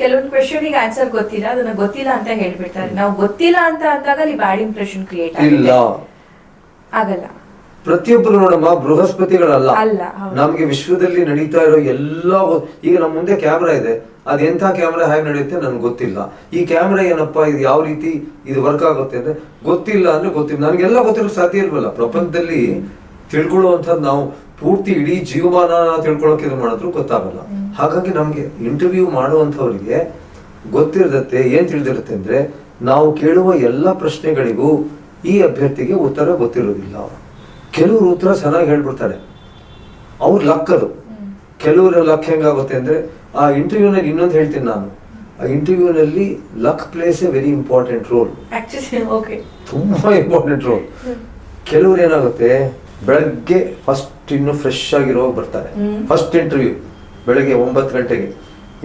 ಕೆಲವೊಂದು ಕ್ವೆಶ್ಚನ್ಗೆ ಆನ್ಸರ್ ಗೊತ್ತಿಲ್ಲ, ಅದನ್ನ ಗೊತ್ತಿಲ್ಲ ಅಂತ ಹೇಳ್ಬಿಡ್ತಾರೆ. ನಾವು ಗೊತ್ತಿಲ್ಲ ಅಂತ ಅಂದಾಗ ಅಲ್ಲಿ ಬ್ಯಾಡ್ ಇಂಪ್ರೆಷನ್ ಕ್ರಿಯೇಟ್ ಇಲ್ಲ ಆಗಲ್ಲ. ಪ್ರತಿಯೊಬ್ಬರು ನೋಡಮ್ಮ ಬೃಹಸ್ಪತಿಗಳಲ್ಲ. ಅಲ್ಲ, ನಮ್ಗೆ ವಿಶ್ವದಲ್ಲಿ ನಡೀತಾ ಇರೋ ಎಲ್ಲ ಈಗ ನಮ್ಮ ಮುಂದೆ ಕ್ಯಾಮ್ರಾ ಇದೆ, ಅದೆಂಥ ಕ್ಯಾಮ್ರಾ ಹೇಗೆ ನಡೆಯುತ್ತೆ ನನ್ಗೆ ಗೊತ್ತಿಲ್ಲ. ಈ ಕ್ಯಾಮ್ರಾ ಏನಪ್ಪಾ, ಇದು ಯಾವ ರೀತಿ ಇದು ವರ್ಕ್ ಆಗುತ್ತೆ ಅಂದ್ರೆ ಗೊತ್ತಿಲ್ಲ ಅಂದ್ರೆ ಗೊತ್ತಿಲ್ಲ. ನನಗೆಲ್ಲ ಗೊತ್ತಿರೋ ಸಾಧ್ಯ ಇಲ್ವಲ್ಲ. ಪ್ರಪಂಚದಲ್ಲಿ ತಿಳ್ಕೊಳ್ಳುವಂಥದ್ದು ನಾವು ಪೂರ್ತಿ ಇಡೀ ಜೀವಮಾನ ತಿಳ್ಕೊಳ್ಳೋಕೆ ಇದು ಮಾಡಿದ್ರು ಗೊತ್ತಾಗಲ್ಲ. ಹಾಗಾಗಿ ನಮ್ಗೆ ಇಂಟರ್ವ್ಯೂ ಮಾಡುವಂಥವ್ರಿಗೆ ಗೊತ್ತಿರತ್ತೆ, ಏನ್ ತಿಳಿದಿರುತ್ತೆ ಅಂದ್ರೆ ನಾವು ಕೇಳುವ ಎಲ್ಲ ಪ್ರಶ್ನೆಗಳಿಗೂ ಈ ಅಭ್ಯರ್ಥಿಗೆ ಉತ್ತರ ಗೊತ್ತಿರೋದಿಲ್ಲ. ಕೆಲವರು ಉತ್ತರ ಚೆನ್ನಾಗಿ ಹೇಳ್ಬಿಡ್ತಾರೆ, ಅವ್ರ ಲಕ್ ಅದು. ಕೆಲವರ ಲಕ್ ಹೆಂಗಾಗುತ್ತೆ ಅಂದ್ರೆ ಆ ಇಂಟರ್ವ್ಯೂನಲ್ಲಿ ಇನ್ನೊಂದು ಹೇಳ್ತೀನಿ ನಾನು, ಆ ಇಂಟರ್ವ್ಯೂನಲ್ಲಿ luck plays a very important role, ತುಂಬಾ ಇಂಪಾರ್ಟೆಂಟ್ ರೋಲ್. ಕೆಲವ್ರು ಏನಾಗುತ್ತೆ, ಬೆಳಗ್ಗೆ ಫಸ್ಟ್ ಇನ್ನು ಫ್ರೆಶ್ ಆಗಿರೋ ಬರ್ತಾರೆ. ಫಸ್ಟ್ ಇಂಟರ್ವ್ಯೂ ಬೆಳಗ್ಗೆ 9 ಗಂಟೆಗೆ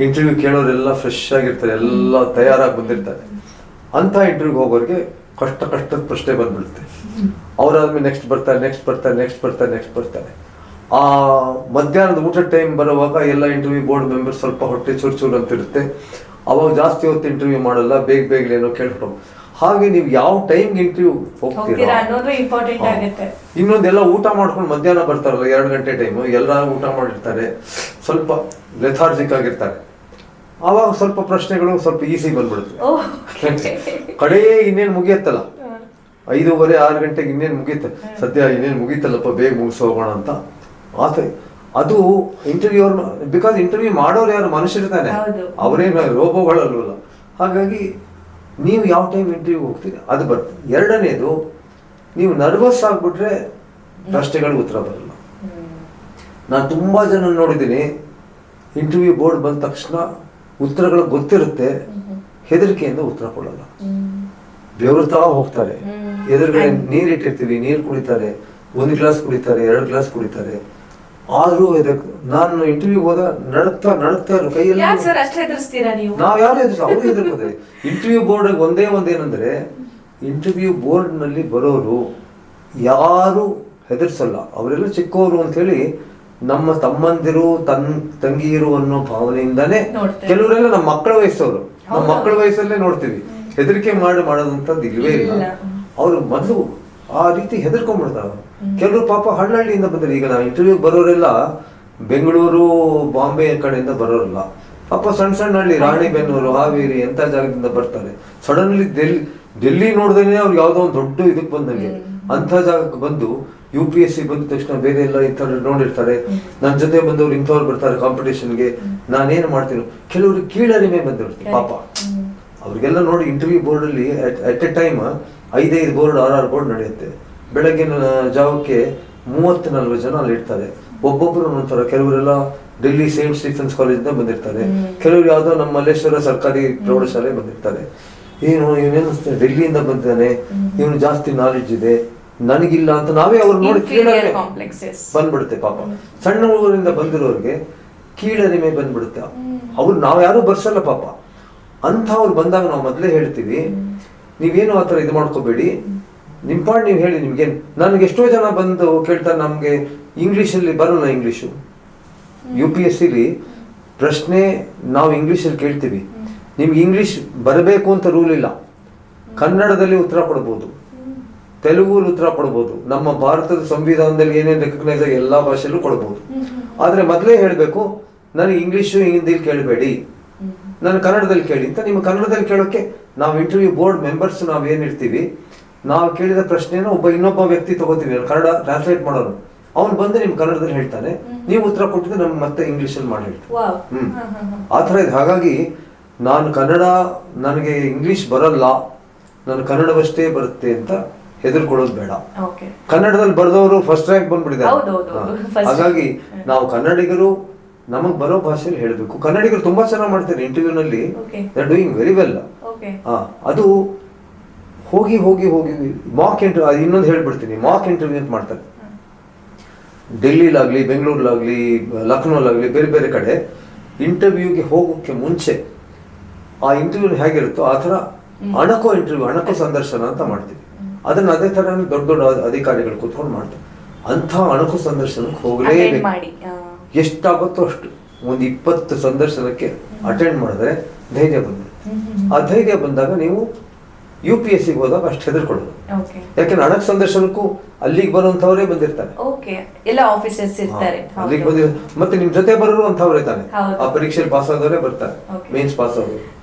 ಇಂಟರ್ವ್ಯೂ ಕೇಳೋರೆಲ್ಲ ಫ್ರೆಶ್ ಆಗಿರ್ತಾರೆ, ಎಲ್ಲ ತಯಾರಾಗಿ ಬಂದಿರ್ತಾರೆ. ಅಂತ ಇಂಟರ್ವ್ಯೂಗೆ ಹೋಗೋರಿಗೆ ಕಷ್ಟದ ಪ್ರಶ್ನೆ ಬಂದ್ಬಿಡುತ್ತೆ. ಅವ್ರಾದ್ಮೇಲೆ ನೆಕ್ಸ್ಟ್ ಬರ್ತಾರೆ. ಆ ಮಧ್ಯಾಹ್ನದ ಊಟದ ಟೈಮ್ ಬರುವಾಗ ಎಲ್ಲ ಇಂಟರ್ವ್ಯೂ ಬೋರ್ಡ್ ಮೆಂಬರ್ ಸ್ವಲ್ಪ ಹೊಟ್ಟೆ ಚೂರು ಅಂತಿರುತ್ತೆ. ಅವಾಗ ಜಾಸ್ತಿ ಹೊತ್ತು ಇಂಟರ್ವ್ಯೂ ಮಾಡಲ್ಲ, ಬೇಗ ಏನೋ ಕೇಳ್ಬಿಟ್ಟು. ಹಾಗೆ ನೀವು ಯಾವ ಟೈಮ್ಗೆ ಇಂಟರ್ವ್ಯೂ ಹೋಗ್ತೀರಾ ಅನ್ನೋದು ಇಂಪಾರ್ಟೆಂಟ್ ಆಗುತ್ತೆ. ಇನ್ನೊಂದೆಲ್ಲ ಊಟ ಮಾಡ್ಕೊಂಡು ಮಧ್ಯಾಹ್ನ ಬರ್ತಾರಲ್ಲ 2 ಗಂಟೆ ಟೈಮ್, ಎಲ್ಲರೂ ಊಟ ಮಾಡಿರ್ತಾರೆ, ಸ್ವಲ್ಪ ಲೆಥಾರ್ಜಿಕ್ ಆಗಿರ್ತಾರೆ. ಆವಾಗ ಸ್ವಲ್ಪ ಪ್ರಶ್ನೆಗಳು ಸ್ವಲ್ಪ ಈಸಿ ಬಂದ್ಬಿಡುತ್ತೆ. ಕಡೆ ಇನ್ನೇನು ಮುಗಿಯತ್ತಲ್ಲ, 5:30-6 ಗಂಟೆಗೆ ಇನ್ನೇನು ಮುಗೀತ, ಸದ್ಯ ಇನ್ನೇನು ಮುಗೀತಲ್ಲಪ್ಪ, ಬೇಗ ಮುಗಿಸಿ ಹೋಗೋಣ ಅಂತ ಆತ. ಅದು ಇಂಟರ್ವ್ಯೂ ಬಿಕಾಸ್ ಇಂಟರ್ವ್ಯೂ ಮಾಡೋರು ಯಾರು ಮನುಷ್ಯರು ತಾನೆ, ಅವರೇನು ರೋಬೋಗಳಲ್ವಲ್ಲ. ಹಾಗಾಗಿ ನೀವು ಯಾವ ಟೈಮ್ ಇಂಟರ್ವ್ಯೂ ಹೋಗ್ತೀರಿ ಅದು ಬರುತ್ತೆ. ಎರಡನೇದು, ನೀವು ನರ್ವಸ್ ಆಗ್ಬಿಟ್ರೆ ಪ್ರಶ್ನೆಗಳಿಗೆ ಉತ್ತರ ಬರಲ್ಲ. ನಾನು ತುಂಬಾ ಜನ ನೋಡಿದ್ದೀನಿ, ಇಂಟರ್ವ್ಯೂ ಬೋರ್ಡ್ ಬಂದ ತಕ್ಷಣ ಉತ್ತರಗಳು ಗೊತ್ತಿರುತ್ತೆ, ಹೆದರಿಕೆಯಿಂದ ಉತ್ತರ ಕೊಡಲ್ಲ, ಬೆವರ್ತಾ ಹೋಗ್ತಾರೆ. ಎದುರುಗಡೆ ನೀರಿಟ್ಟಿರ್ತೀವಿ, ನೀರು ಕುಡಿತಾರೆ, 1 ಗ್ಲಾಸ್ ಕುಡಿತಾರೆ, 2 ಗ್ಲಾಸ್ ಕುಡಿತಾರೆ. ಆದ್ರೂ ನಾನು ಇಂಟರ್ವ್ಯೂ ಹೋದ ನಡುತ್ತಾ ಕೈಯಲ್ಲಿ ನಾವ್ ಯಾರು ಅವ್ರು ಹೆದರ್ಕೋತಾರೆ. ಇಂಟರ್ವ್ಯೂ ಬೋರ್ಡ್ ಒಂದೇನಂದ್ರೆ, ಇಂಟರ್ವ್ಯೂ ಬೋರ್ಡ್ ನಲ್ಲಿ ಬರೋರು ಯಾರು ಹೆದರ್ಸಲ್ಲ, ಅವರೆಲ್ಲ ಚಿಕ್ಕವರು ಅಂತ ಹೇಳಿ ನಮ್ಮ ತಮ್ಮಂದಿರು ತಂಗಿಯರು ಅನ್ನೋ ಭಾವನೆಯಿಂದಾನೇ. ಕೆಲವರೆಲ್ಲ ನಮ್ಮ ಮಕ್ಕಳ ವಯಸ್ಸವರು, ನಮ್ಮ ಮಕ್ಕಳ ವಯಸ್ಸಲ್ಲೇ ನೋಡ್ತೀವಿ, ಹೆದರಿಕೆ ಮಾಡೋದಂತದ್ದು ಇಲ್ವೇ ಇಲ್ಲ. ಅವ್ರು ಮೊದಲು ಆ ರೀತಿ ಹೆದರ್ಕೊಂಡ್ಬಿಡ್ತಾರ. ಕೆಲವರು ಪಾಪ ಹಳ್ಳಿಯಿಂದ ಬಂದ್ರೆ, ಈಗ ನಾವು ಇಂಟರ್ವ್ಯೂ ಬರೋರೆಲ್ಲ ಬೆಂಗಳೂರು ಬಾಂಬೆ ಕಡೆಯಿಂದ ಬರೋರಲ್ಲ, ಪಾಪ ಸಣ್ಣ ಹಳ್ಳಿ, ರಾಣಿಬೆನ್ನೂರು, ಹಾವೇರಿ ಎಂತ ಜಾಗದಿಂದ ಬರ್ತಾರೆ. ಸಡನ್ಲಿ ಡೆಲ್ಲಿ ನೋಡ್ದೇನೆ ಅವ್ರು ಯಾವ್ದೋ ಒಂದು ದೊಡ್ಡ ಇದಕ್ಕೆ ಬಂದಂಗೆ ಅಂತ ಜಾಗಕ್ಕೆ ಬಂದು UPSC ಬಂದ ತಕ್ಷಣ ಬೇರೆ ಎಲ್ಲ ಇಂಥವ್ರು ನೋಡಿರ್ತಾರೆ. ನನ್ನ ಜೊತೆ ಬಂದವ್ರು ಇಂಥವ್ರು ಬರ್ತಾರೆ ಕಾಂಪಿಟೇಷನ್ಗೆ, ನಾನೇನು ಮಾಡ್ತೀನಿ. ಕೆಲವ್ರಿಗೆ ಕೀಳರಿಮೆ ಬಂದಿರುತ್ತೆ ಪಾಪ. ಅವ್ರಿಗೆಲ್ಲ ನೋಡಿ ಇಂಟರ್ವ್ಯೂ ಬೋರ್ಡ್ ಅಲ್ಲಿ at A time 5 board 6 board ನಡೆಯುತ್ತೆ. ಬೆಳಗ್ಗಿನ ಜಾವಕ್ಕೆ 30-40 ಜನ ಅಲ್ಲಿ ಇರ್ತಾರೆ. ಒಬ್ಬೊಬ್ರು ಒಂಥರ, ಕೆಲವರೆಲ್ಲ ಡೆಲ್ಲಿ ಸೇಂಟ್ ಸ್ಟೀಫನ್ಸ್ ಕಾಲೇಜಿಂದ ಬಂದಿರ್ತಾರೆ, ಕೆಲವರು ಯಾವ್ದೋ ನಮ್ಮ ಮಲ್ಲೇಶ್ವರ ಸರ್ಕಾರಿ ಪ್ರೌಢಶಾಲೆ ಬಂದಿರ್ತಾರೆ. ಇವನೇನು ಡೆಲ್ಲಿಯಿಂದ ಬಂದಿದ್ದಾನೆ, ಇವನು ಜಾಸ್ತಿ ನಾಲೆಡ್ಜ್ ಇದೆ, ನನಗಿಲ್ಲ ಅಂತ ನಾವೇ ಅವ್ರು ನೋಡಿ ಕೀಳರಿಮೆ ಬಂದ್ಬಿಡುತ್ತೆ ಪಾಪ. ಸಣ್ಣ ಊರಿಂದ ಬಂದಿರೋರಿಗೆ ಕೀಳರಿಮೆ ಬಂದ್ಬಿಡುತ್ತೆ. ಅವ್ರು ನಾವ್ ಯಾರು ಬರ್ಸಲ್ಲ ಪಾಪ. ಅಂಥವ್ರು ಬಂದಾಗ ನಾವು ಮೊದಲೇ ಹೇಳ್ತೀವಿ, ನೀವೇನು ಆತರ ಇದು ಮಾಡ್ಕೋಬೇಡಿ, ನಿಮ್ ಪಾಡ್ ನೀವು ಹೇಳಿ. ನಿಮ್ಗೇನು, ನನಗೆ ಎಷ್ಟೋ ಜನ ಬಂದು ಕೇಳ್ತಾರೆ, ನಮ್ಗೆ ಇಂಗ್ಲಿಷಲ್ಲಿ ಬರಲ್ಲ ಇಂಗ್ಲಿಷು. UPSCಲಿ ಪ್ರಶ್ನೆ ನಾವು ಇಂಗ್ಲಿಷಲ್ಲಿ ಕೇಳ್ತೀವಿ, ನಿಮ್ಗೆ ಇಂಗ್ಲಿಷ್ ಬರಬೇಕು ಅಂತ ರೂಲ್ ಇಲ್ಲ. ಕನ್ನಡದಲ್ಲಿ ಉತ್ತರ ಕೊಡ್ಬೋದು, ತೆಲುಗುಲಿ ಉತ್ತರ ಕೊಡ್ಬೋದು, ನಮ್ಮ ಭಾರತದ ಸಂವಿಧಾನದಲ್ಲಿ ಏನೇನು ರೆಕಗ್ನೈಸ್ ಆಗಿ ಎಲ್ಲಾ ಭಾಷೆಯಲ್ಲೂ ಕೊಡ್ಬೋದು. ಆದ್ರೆ ಮೊದಲೇ ಹೇಳ್ಬೇಕು, ನನಗೆ ಇಂಗ್ಲಿಷು ಹಿಂದಿಲಿ ಕೇಳಬೇಡಿ, ನಾನು ಕನ್ನಡದಲ್ಲಿ ಕೇಳಿ ಅಂತ. ನಿಮ್ಮ ಕನ್ನಡದಲ್ಲಿ ಕೇಳೋಕೆ ನಾವು ಇಂಟರ್ವ್ಯೂ ಬೋರ್ಡ್ ಮೆಂಬರ್ಸ್ ನಾವೇನಿರ್ತೀವಿ, ನಾವು ಕೇಳಿದ ಪ್ರಶ್ನೆನ ಇನ್ನೊಬ್ಬ ವ್ಯಕ್ತಿ ತಗೋತೀವಿ, ಕನ್ನಡ ಟ್ರಾನ್ಸ್ಲೇಟ್ ಮಾಡೋನು, ಅವ್ನು ಬಂದು ನಿಮ್ ಕನ್ನಡದಲ್ಲಿ ಹೇಳ್ತಾನೆ, ನೀವು ಉತ್ತರ ಕೊಟ್ಟಿದ್ರೆ ನಮ್ಗೆ ಮತ್ತೆ ಇಂಗ್ಲಿಷಲ್ಲಿ ಮಾಡಿ ಹೇಳ್ತೀವಿ. ಆತರ ಇದೆ. ಹಾಗಾಗಿ ನಾನು ಕನ್ನಡ, ನನಗೆ ಇಂಗ್ಲಿಷ್ ಬರಲ್ಲ, ನಾನು ಕನ್ನಡವಷ್ಟೇ ಬರುತ್ತೆ ಅಂತ ಹೆದರ್ಕೊಳ್ಳೋದು ಬೇಡ. ಕನ್ನಡದಲ್ಲಿ ಬರೆದವರು ಫಸ್ಟ್ ರ್ಯಾಂಕ್ ಬಂದ್ಬಿಟ್ಟಿದ್ದಾರೆ. ಹಾಗಾಗಿ ನಾವು ಕನ್ನಡಿಗರು ನಮಗ್ ಬರೋ ಭಾಷೆಯಲ್ಲಿ ಹೇಳ್ಬೇಕು. ಕನ್ನಡಿಗರು ತುಂಬಾ ಚೆನ್ನಾಗಿ ಮಾಡ್ತಾರೆ ಇಂಟರ್ವ್ಯೂನಲ್ಲಿ, they are doing very well. ಅದು ಹೋಗಿ ಮಾಕ್ ಇಂಟರ್ವ್ಯೂ, ಇನ್ನೊಂದು ಹೇಳ್ಬಿಡ್ತೀನಿ, ಮಾಕ್ ಇಂಟರ್ವ್ಯೂ ಅಂತ ಮಾಡ್ತಾರೆ. ಡೆಲ್ಲಿಲಾಗ್ಲಿ, ಬೆಂಗಳೂರ್ಲಾಗ್ಲಿ, ಲಕ್ನೋಲಾಗ್ಲಿ, ಬೇರೆ ಕಡೆ ಇಂಟರ್ವ್ಯೂಗೆ ಹೋಗೋಕೆ ಮುಂಚೆ ಆ ಇಂಟರ್ವ್ಯೂ ಹೇಗಿರುತ್ತೋ ಆ ಥರ ಅಣಕು ಸಂದರ್ಶನ ಅಂತ ಮಾಡ್ತೀವಿ. ಅದನ್ನ ಅದೇ ತರ ದೊಡ್ಡ ಅಧಿಕಾರಿಗಳು ಕೂತ್ಕೊಂಡು ಮಾಡ್ತಾರೆ. ಅಂಥ ಅಣಕು ಸಂದರ್ಶನಕ್ಕೆ ಹೋಗಲೇಬೇಕು. ಎಷ್ಟಾಗುತ್ತೋ ಅಷ್ಟು, ಒಂದು 20 ಸಂದರ್ಶನಕ್ಕೆ ಅಟೆಂಡ್ ಮಾಡಿದ್ರೆ ಧೈರ್ಯ ಬಂದ್ಬಿಡುತ್ತೆ. ಆ ಧೈರ್ಯ ಬಂದಾಗ ನೀವು UPSC ಹೋದಾಗ ಅಷ್ಟು ಹೆದರ್ಕೊಳ್ಳೋದು. ಓಕೆ ಯಾಕೆಂದ್ರೆ ಹಣಕ್ಕೆ ಸಂದರ್ಶನಕ್ಕೂ ಅಲ್ಲಿಗೆ ಬರುವಂತವರೇ ಬಂದಿರ್ತಾರೆ. ಓಕೆ ಎಲ್ಲ ಆಫೀಸರ್ಸ್ ಇರ್ತಾರೆ. ಅಲ್ಲಿಗೆ ಬಂದಿರ್ ಮತ್ತೆ ನಿಮ್ ಜೊತೆ ಬರೋರು ಅಂತವ್ರೆ ತಾನೆ. ಹೌದು. ಆ ಪರೀಕ್ಷೆಯಲ್ಲಿ ಪಾಸ್ ಆದವರೇ ಬರ್ತಾರೆ, Okay. ಮೇನ್ಸ್ ಪಾಸ್ ಆದವರು.